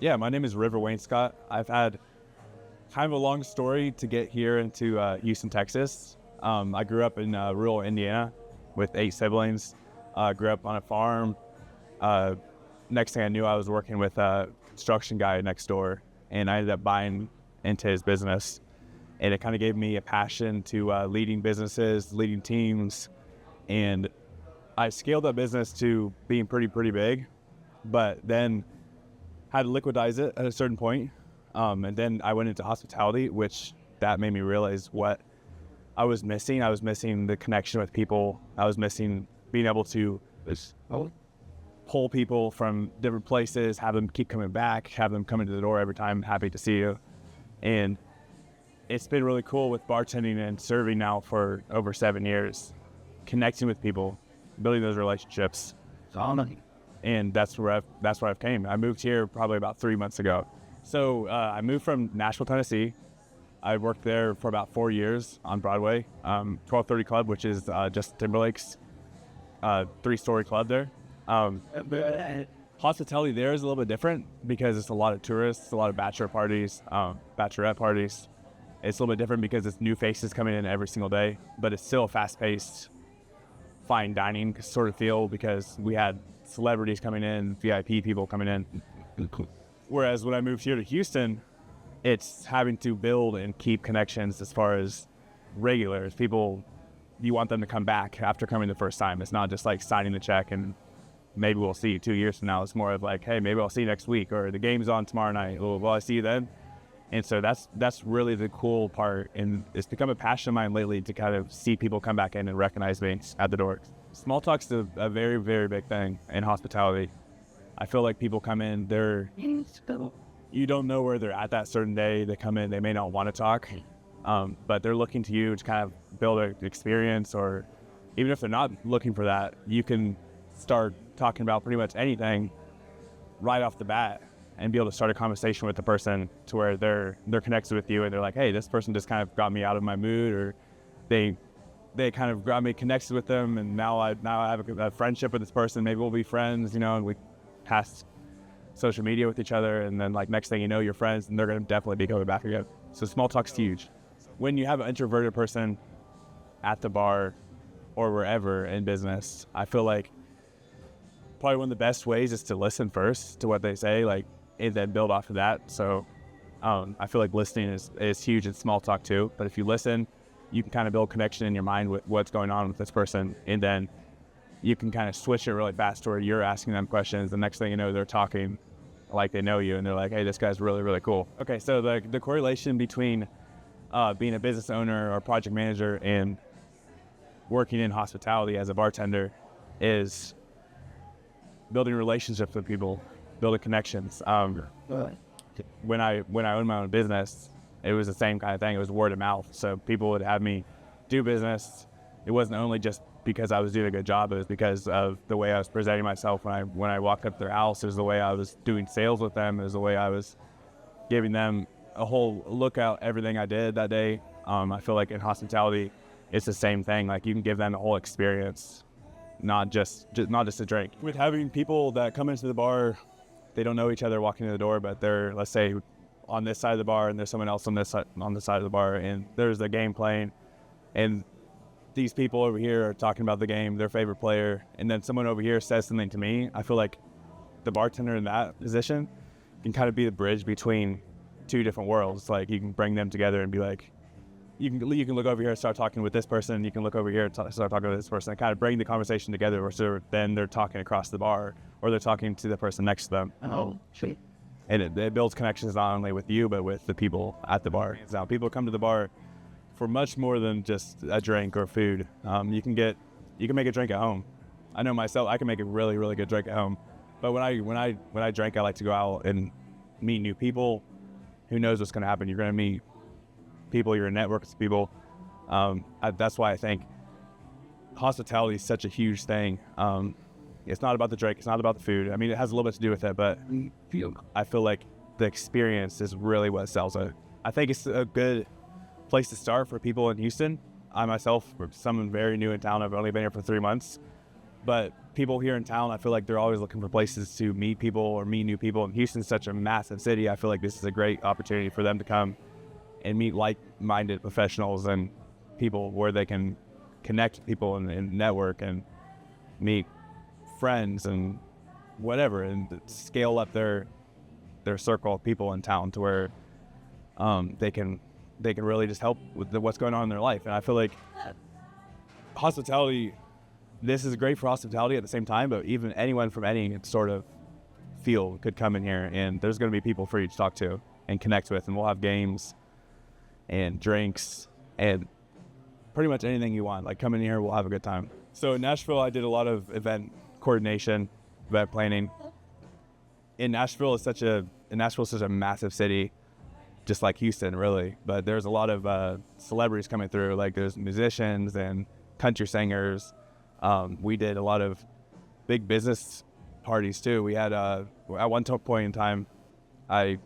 Yeah, my name is River Wainscott. I've had kind of a long story to get here into Houston, Texas. I grew up in rural Indiana with 8 siblings. Grew up on a farm. Next thing I knew, I was working with a construction guy next door, and I ended up buying into his business. And it kind of gave me a passion to leading businesses, leading teams, and I scaled that business to being pretty big, but then had to liquidize it at a certain point. And then I went into hospitality, which that made me realize what I was missing. I was missing the connection with people. I was missing being able to pull people from different places, have them keep coming back, have them come into the door every time, happy to see you. And it's been really cool with bartending and serving now for over 7 years, connecting with people, building those relationships. And that's where I've came. I moved here probably about 3 months ago. So I moved from Nashville, Tennessee. I worked there for about 4 years on Broadway, 1230 Club, which is Justin Timberlake's 3-story club there. Hospitality there is a little bit different because it's a lot of tourists, a lot of bachelorette parties. It's a little bit different because it's new faces coming in every single day, but it's still a fast-paced, fine dining sort of feel because we had celebrities coming in, VIP people coming in. Whereas when I moved here to Houston, it's having to build and keep connections as far as regulars. People, you want them to come back after coming the first time. It's not just like signing the check and maybe we'll see you 2 years from now. It's more of like, hey, maybe I'll see you next week, or the game's on tomorrow night. Well, I see you then. And so that's really the cool part. And it's become a passion of mine lately to kind of see people come back in and recognize me at the door. Small talk's a very big thing in hospitality. I feel like people come in, you don't know where they're at that certain day. They come in, they may not want to talk, but they're looking to you to kind of build an experience, or even if they're not looking for that, you can start talking about pretty much anything right off the bat and be able to start a conversation with the person to where they're connected with you and they're like, hey, this person just kind of got me out of my mood, or they kind of got me connected with them, and now I have a friendship with this person. Maybe we'll be friends, and we pass social media with each other, and then like next thing you know, you're friends, and they're going to definitely be coming back again. So small talk's huge. When you have an introverted person at the bar or wherever in business, I feel like probably one of the best ways is to listen first to what they say, like, and then build off of that. So I feel like listening is huge in small talk too. But if you listen, you can kind of build connection in your mind with what's going on with this person, and then you can kind of switch it really fast to where you're asking them questions. The next thing you know, they're talking like they know you, and they're like, hey, this guy's really cool. Okay, so the correlation between being a business owner or project manager and working in hospitality as a bartender is building relationships with people, building connections. When I owned my own business, it was the same kind of thing. It was word of mouth. So people would have me do business. It wasn't only just because I was doing a good job. It was because of the way I was presenting myself when I walked up to their house. It was the way I was doing sales with them. It was the way I was giving them a whole look at everything I did that day. I feel like in hospitality, it's the same thing. Like, you can give them the whole experience, not just a drink. With having people that come into the bar, they don't know each other walking in the door, but they're, let's say, on this side of the bar, and there's someone else on this side of the bar, and there's the game playing, and these people over here are talking about the game, their favorite player, and then someone over here says something to me. I feel like the bartender in that position can kind of be the bridge between two different worlds. Like, you can bring them together and be like, you can look over here and start talking with this person, you can look over here and start talking with this person, and kind of bring the conversation together, or so then they're talking across the bar, or they're talking to the person next to them. Oh, sweet. And it builds connections not only with you, but with the people at the bar. Now, people come to the bar for much more than just a drink or food. You can make a drink at home. I know myself, I can make a really good drink at home. But when I drink, I like to go out and meet new people. Who knows what's going to happen? You're going to meet people. You're going to network with people. That's why I think hospitality is such a huge thing. It's not about the drink. It's not about the food. I mean, it has a little bit to do with it, but I feel like the experience is really what sells it. I think it's a good place to start for people in Houston. I myself, someone very new in town, I've only been here for 3 months, but people here in town, I feel like they're always looking for places to meet people or meet new people. And Houston's such a massive city. I feel like this is a great opportunity for them to come and meet like-minded professionals and people where they can connect with people and network and meet friends and whatever, and scale up their circle of people in town to where they can really just help with what's going on in their life. And I feel like hospitality, this is great for hospitality at the same time, but even anyone from any sort of field could come in here, and there's going to be people for you to talk to and connect with, and we'll have games and drinks and pretty much anything you want. Like, come in here, we'll have a good time. So in Nashville, I did a lot of event coordination, event planning. Nashville is such a massive city, just like Houston, really. But there's a lot of celebrities coming through. Like, there's musicians and country singers. We did a lot of big business parties too. We had at one point in time, I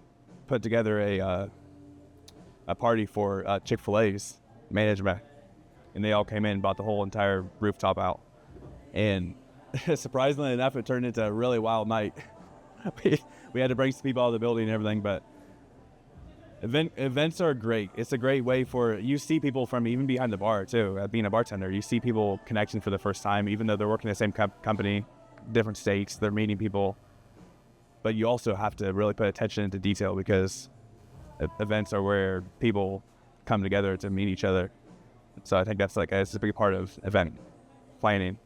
put together a party for Chick-fil-A's management, and they all came in and bought the whole entire rooftop out. And surprisingly enough, it turned into a really wild night. we had to bring some people out of the building and everything, but events are great. It's a great way you see people from even behind the bar too. Being a bartender, you see people connecting for the first time, even though they're working in the same company, different states, they're meeting people. But you also have to really put attention into detail, because events are where people come together to meet each other. So I think that's it's a big part of event planning.